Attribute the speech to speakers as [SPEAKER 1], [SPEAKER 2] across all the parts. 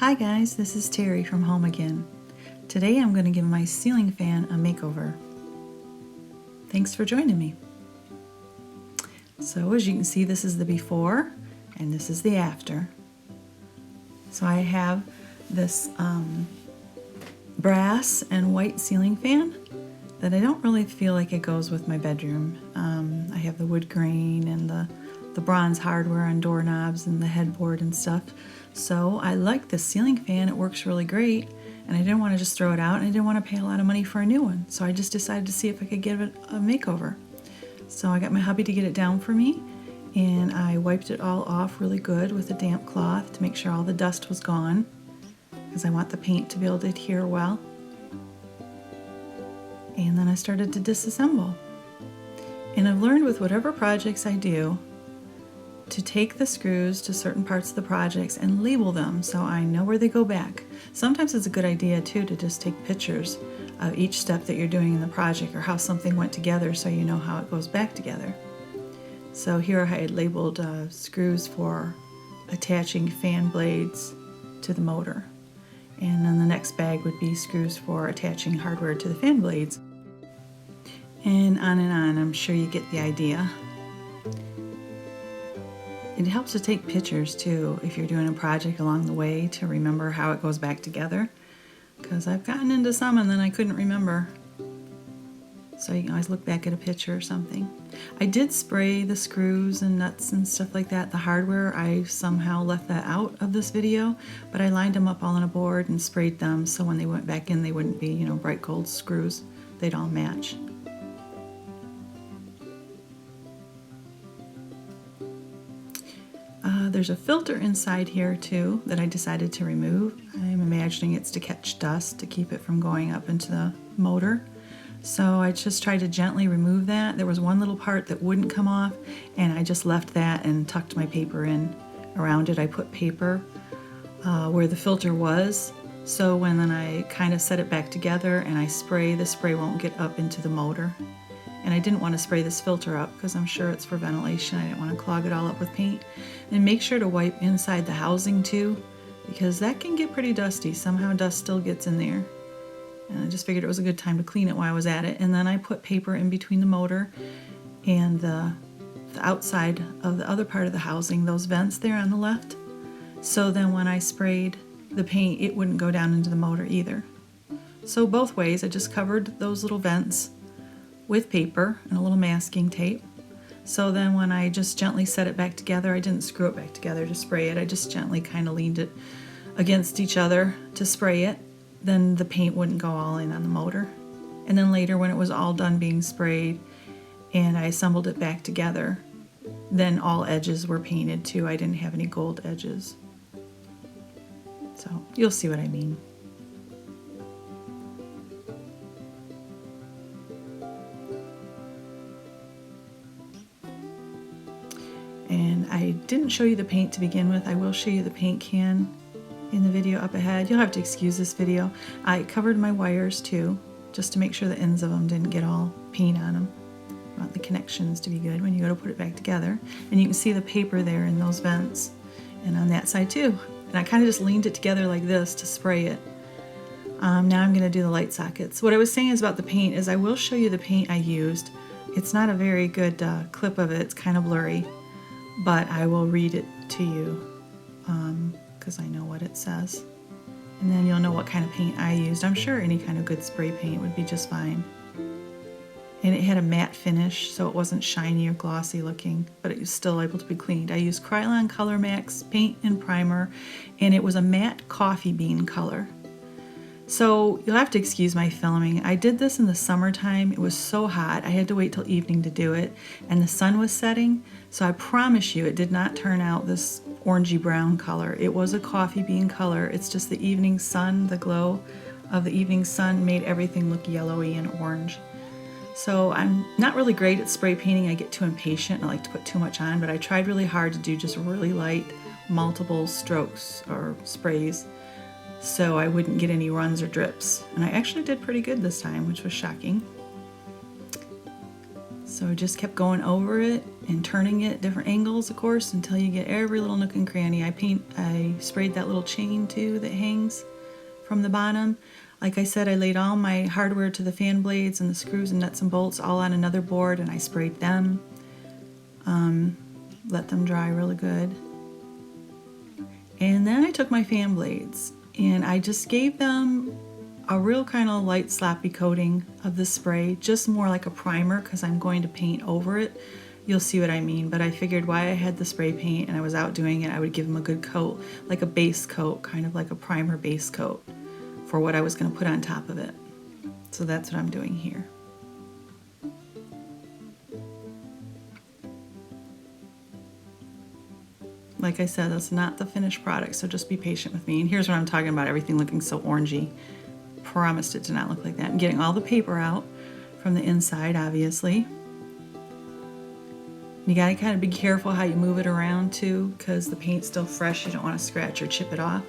[SPEAKER 1] Hi guys, this is Terry from Home Again. Today I'm going to give my ceiling fan a makeover. Thanks for joining me. So as you can see, this is the before and this is the after. So I have this brass and white ceiling fan that I don't really feel like it goes with my bedroom. I have the wood grain and the bronze hardware on doorknobs and the headboard and stuff. So I like this ceiling fan, it works really great, and I didn't want to just throw it out, and I didn't want to pay a lot of money for a new one. So I just decided to see if I could give it a makeover. So I got my hubby to get it down for me, and I wiped it all off really good with a damp cloth to make sure all the dust was gone, because I want the paint to be able to adhere well. And then I started to disassemble. And I've learned with whatever projects I do to take the screws to certain parts of the projects and label them so I know where they go back. Sometimes it's a good idea too to just take pictures of each step that you're doing in the project or how something went together so you know how it goes back together. So here I had labeled screws for attaching fan blades to the motor. And then the next bag would be screws for attaching hardware to the fan blades. And on, I'm sure you get the idea. It helps to take pictures too if you're doing a project along the way to remember how it goes back together, because I've gotten into some and then I couldn't remember. So you can always look back at a picture or something. I did spray the screws and nuts and stuff like that. The hardware, I somehow left that out of this video, but I lined them up all on a board and sprayed them so when they went back in they wouldn't be, bright gold screws. They'd all match. There's a filter inside here too that I decided to remove. I'm imagining it's to catch dust to keep it from going up into the motor. So I just tried to gently remove that. There was one little part that wouldn't come off and I just left that and tucked my paper in around it. I put paper where the filter was, so when then I kind of set it back together and I spray, the spray won't get up into the motor. And I didn't want to spray this filter up because I'm sure it's for ventilation. I didn't want to clog it all up with paint. And make sure to wipe inside the housing too, because that can get pretty dusty. Somehow dust still gets in there. And I just figured it was a good time to clean it while I was at it. And then I put paper in between the motor and the outside of the other part of the housing, those vents there on the left. So then when I sprayed the paint, it wouldn't go down into the motor either. So both ways, I just covered those little vents with paper and a little masking tape. So then when I just gently set it back together, I didn't screw it back together to spray it, I just gently kind of leaned it against each other to spray it. Then the paint wouldn't go all in on the motor. And then later when it was all done being sprayed and I assembled it back together, then all edges were painted too. I didn't have any gold edges. So you'll see what I mean. And I didn't show you the paint to begin with. I will show you the paint can in the video up ahead. You'll have to excuse this video. I covered my wires too, just to make sure the ends of them didn't get all paint on them. You want the connections to be good when you go to put it back together. And you can see the paper there in those vents. And on that side too. And I kind of just leaned it together like this to spray it. Now I'm going to do the light sockets. What I was saying is about the paint is I will show you the paint I used. It's not a very good clip of it. It's kind of blurry. But I will read it to you because I know what it says. And then you'll know what kind of paint I used. I'm sure any kind of good spray paint would be just fine. And it had a matte finish, so it wasn't shiny or glossy looking, but it was still able to be cleaned. I used Krylon Color Max paint and primer, and it was a matte coffee bean color. So you'll have to excuse my filming. I did this in the summertime. It was so hot. I had to wait till evening to do it, and the sun was setting. So I promise you it did not turn out this orangey brown color. It was a coffee bean color. It's just the evening sun, the glow of the evening sun made everything look yellowy and orange. So I'm not really great at spray painting. I get too impatient and I like to put too much on, but I tried really hard to do just really light multiple strokes or sprays so I wouldn't get any runs or drips. And I actually did pretty good this time, which was shocking. So I just kept going over it and turning it at different angles, of course, until you get every little nook and cranny. I sprayed that little chain too that hangs from the bottom. Like I said, I laid all my hardware to the fan blades and the screws and nuts and bolts all on another board, and I sprayed them. Let them dry really good. And then I took my fan blades and I just gave them a real kind of light sloppy coating of the spray, just more like a primer because I'm going to paint over it. You'll see what I mean, but I figured why I had the spray paint and I was out doing it, I would give them a good coat, like a base coat, kind of like a primer base coat for what I was going to put on top of it. So that's what I'm doing here. Like I said, that's not the finished product, so just be patient with me. And here's what I'm talking about, everything looking so orangey. Promised it to not look like that. I'm getting all the paper out from the inside, obviously. You gotta kind of be careful how you move it around too, because the paint's still fresh. You don't want to scratch or chip it off.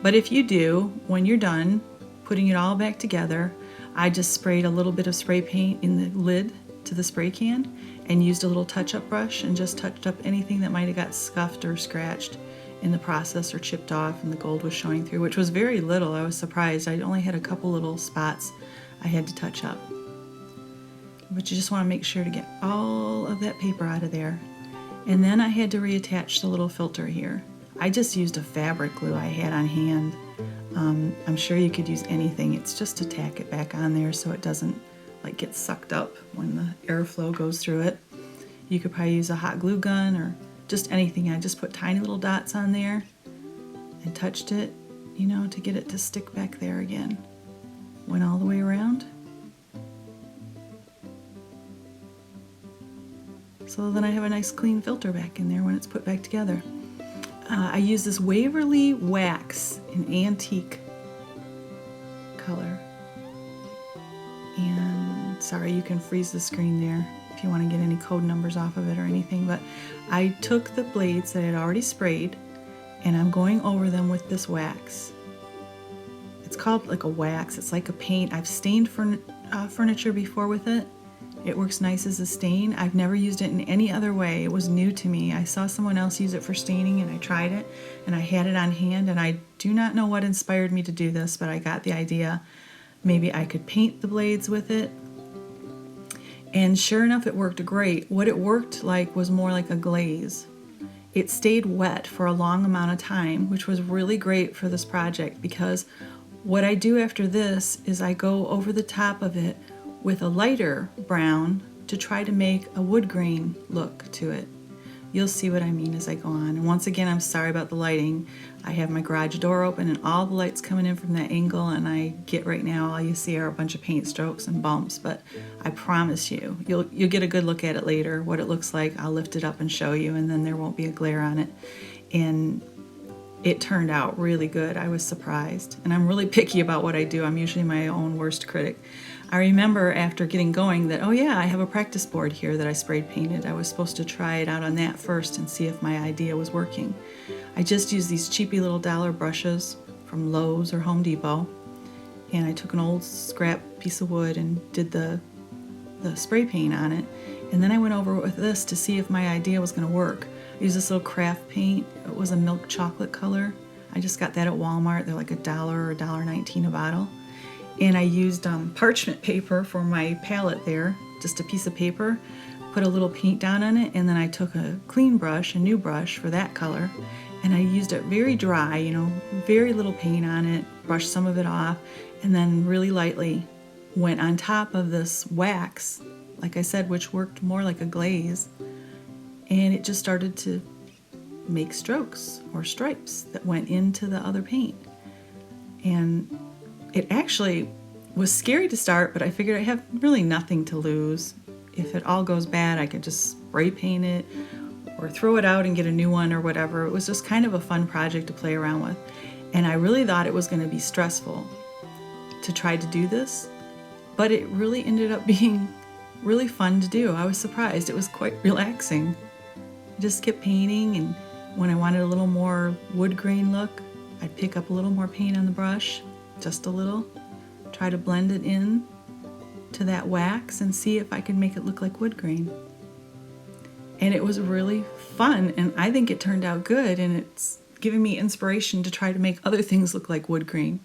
[SPEAKER 1] But if you do, when you're done putting it all back together, I just sprayed a little bit of spray paint in the lid to the spray can and used a little touch-up brush and just touched up anything that might have got scuffed or scratched in the process or chipped off and the gold was showing through, which was very little. I was surprised. I only had a couple little spots I had to touch up. But you just want to make sure to get all of that paper out of there. And then I had to reattach the little filter here. I just used a fabric glue I had on hand. I'm sure you could use anything. It's just to tack it back on there so it doesn't like get sucked up when the airflow goes through it. You could probably use a hot glue gun or just anything. I just put tiny little dots on there and touched it, you know, to get it to stick back there again. Went all the way around. So then I have a nice clean filter back in there when it's put back together. I use this Waverly Wax in antique color. And sorry, you can freeze the screen there if you want to get any code numbers off of it or anything, but I took the blades that I had already sprayed and I'm going over them with this wax. It's called like a wax. It's like a paint. I've stained furniture before with it. It works nice as a stain. I've never used it in any other way. It was new to me. I saw someone else use it for staining and I tried it and I had it on hand, and I do not know what inspired me to do this, but I got the idea maybe I could paint the blades with it. And sure enough, it worked great. What it worked like was more like a glaze. It stayed wet for a long amount of time, which was really great for this project, because what I do after this is I go over the top of it with a lighter brown to try to make a wood grain look to it. You'll see what I mean as I go on. And once again, I'm sorry about the lighting. I have my garage door open and all the light's coming in from that angle, and I get right now, all you see are a bunch of paint strokes and bumps, but I promise you, you'll get a good look at it later, what it looks like. I'll lift it up and show you, and then there won't be a glare on it. And it turned out really good. I was surprised. And I'm really picky about what I do. I'm usually my own worst critic. I remember after getting going that, oh yeah, I have a practice board here that I sprayed painted. I was supposed to try it out on that first and see if my idea was working. I just used these cheapy little dollar brushes from Lowe's or Home Depot, and I took an old scrap piece of wood and did the spray paint on it, and then I went over with this to see if my idea was going to work. I used this little craft paint. It was a milk chocolate color. I just got that at Walmart. They're like $1 or $1.19 a bottle. And I used parchment paper for my palette there, just a piece of paper, put a little paint down on it, and then I took a clean brush, a new brush for that color, and I used it very dry, you know, very little paint on it, brushed some of it off, and then really lightly went on top of this wax, like I said, which worked more like a glaze, and it just started to make strokes or stripes that went into the other paint. And it actually was scary to start, but I figured I have really nothing to lose. If it all goes bad, I could just spray paint it or throw it out and get a new one or whatever. It was just kind of a fun project to play around with. And I really thought it was going to be stressful to try to do this, but it really ended up being really fun to do. I was surprised. It was quite relaxing. I just kept painting, and when I wanted a little more wood grain look, I'd pick up a little more paint on the brush, just a little, try to blend it in to that wax and see if I could make it look like wood grain. And it was really fun, and I think it turned out good, and it's given me inspiration to try to make other things look like wood grain.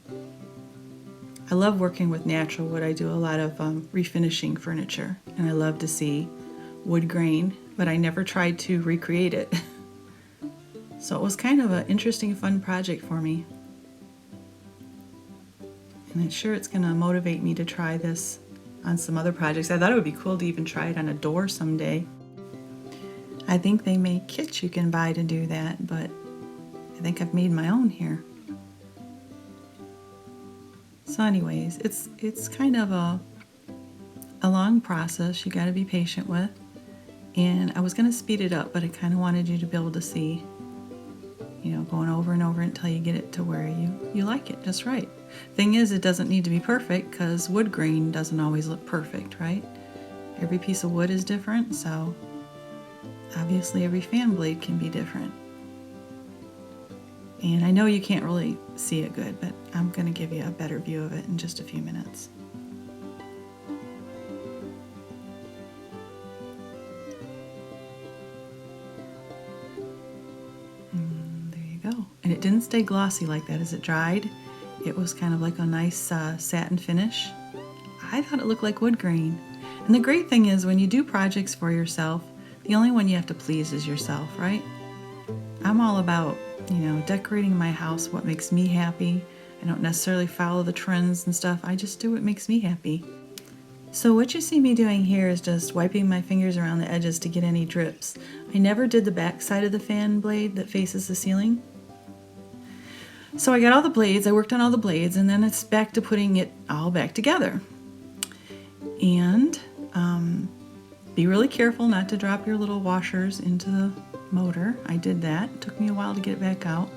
[SPEAKER 1] I love working with natural wood. I do a lot of refinishing furniture, and I love to see wood grain, but I never tried to recreate it. So it was kind of an interesting, fun project for me. And I'm sure it's going to motivate me to try this on some other projects. I thought it would be cool to even try it on a door someday. I think they make kits you can buy to do that, but I think I've made my own here. So anyways, it's kind of a long process you got to be patient with. And I was going to speed it up, but I kind of wanted you to be able to see, you know, going over and over until you get it to where you like it just right. Thing is, it doesn't need to be perfect because wood grain doesn't always look perfect, right? Every piece of wood is different, so obviously every fan blade can be different. And I know you can't really see it good, but I'm going to give you a better view of it in just a few minutes. There you go. And it didn't stay glossy like that as it dried. It was kind of like a nice satin finish. I thought it looked like wood grain. And the great thing is when you do projects for yourself, the only one you have to please is yourself, right? I'm all about, you know, decorating my house, what makes me happy. I don't necessarily follow the trends and stuff. I just do what makes me happy. So what you see me doing here is just wiping my fingers around the edges to get any drips. I never did the back side of the fan blade that faces the ceiling. So I got all the blades, I worked on all the blades, and then it's back to putting it all back together. And be really careful not to drop your little washers into the motor. I did that. It took me a while to get it back out.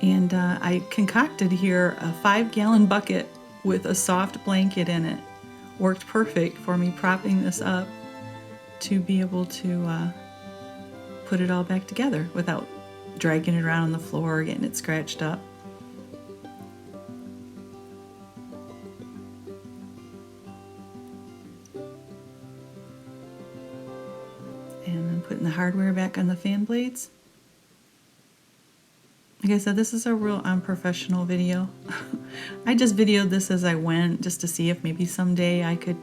[SPEAKER 1] And I concocted here a 5-gallon bucket with a soft blanket in it. Worked perfect for me propping this up to be able to put it all back together without dragging it around on the floor or getting it scratched up. And then putting the hardware back on the fan blades. Like I said, this is a real unprofessional video. I just videoed this as I went just to see if maybe someday I could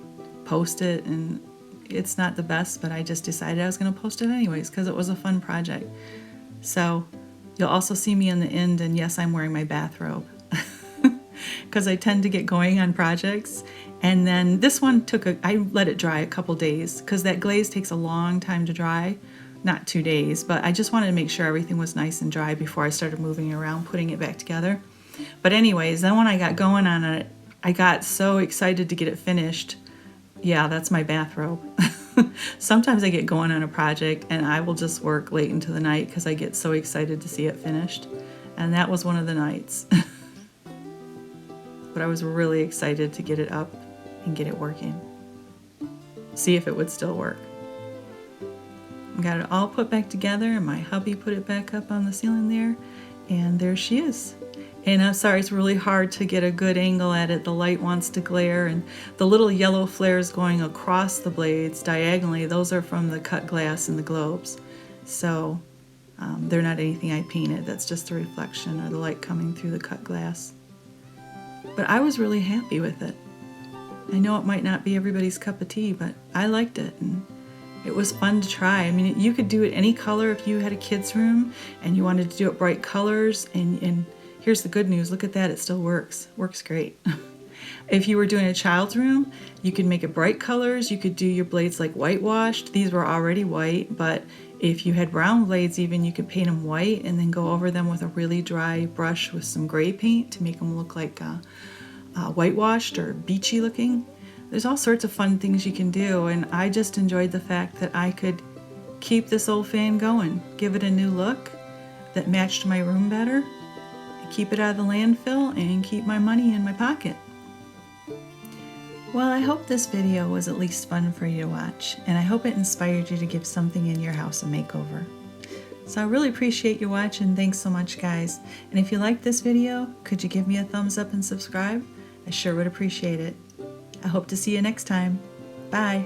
[SPEAKER 1] post it, and it's not the best, but I just decided I was going to post it anyways because it was a fun project. So you'll also see me in the end, and yes, I'm wearing my bathrobe because I tend to get going on projects. And then this one I let it dry a couple days because that glaze takes a long time to dry. Not 2 days, but I just wanted to make sure everything was nice and dry before I started moving around, putting it back together. But anyways, then when I got going on it, I got so excited to get it finished. Yeah, that's my bathrobe. Sometimes I get going on a project and I will just work late into the night because I get so excited to see it finished. And that was one of the nights. But I was really excited to get it up and get it working. See if it would still work. Got it all put back together, and my hubby put it back up on the ceiling there, and there she is. And I'm sorry, it's really hard to get a good angle at it. The light wants to glare, and the little yellow flares going across the blades diagonally, those are from the cut glass and the globes. So they're not anything I painted. That's just the reflection or the light coming through the cut glass. But I was really happy with it. I know it might not be everybody's cup of tea, but I liked it, and it was fun to try. I mean, you could do it any color if you had a kid's room and you wanted to do it bright colors. And here's the good news. Look at that. It still works. Works great. If you were doing a child's room, you could make it bright colors. You could do your blades like whitewashed. These were already white, but if you had brown blades even, you could paint them white and then go over them with a really dry brush with some gray paint to make them look like whitewashed or beachy looking. There's all sorts of fun things you can do, and I just enjoyed the fact that I could keep this old fan going, give it a new look that matched my room better, keep it out of the landfill, and keep my money in my pocket. Well, I hope this video was at least fun for you to watch, and I hope it inspired you to give something in your house a makeover. So I really appreciate you watching. Thanks so much, guys. And if you liked this video, could you give me a thumbs up and subscribe? I sure would appreciate it. I hope to see you next time. Bye.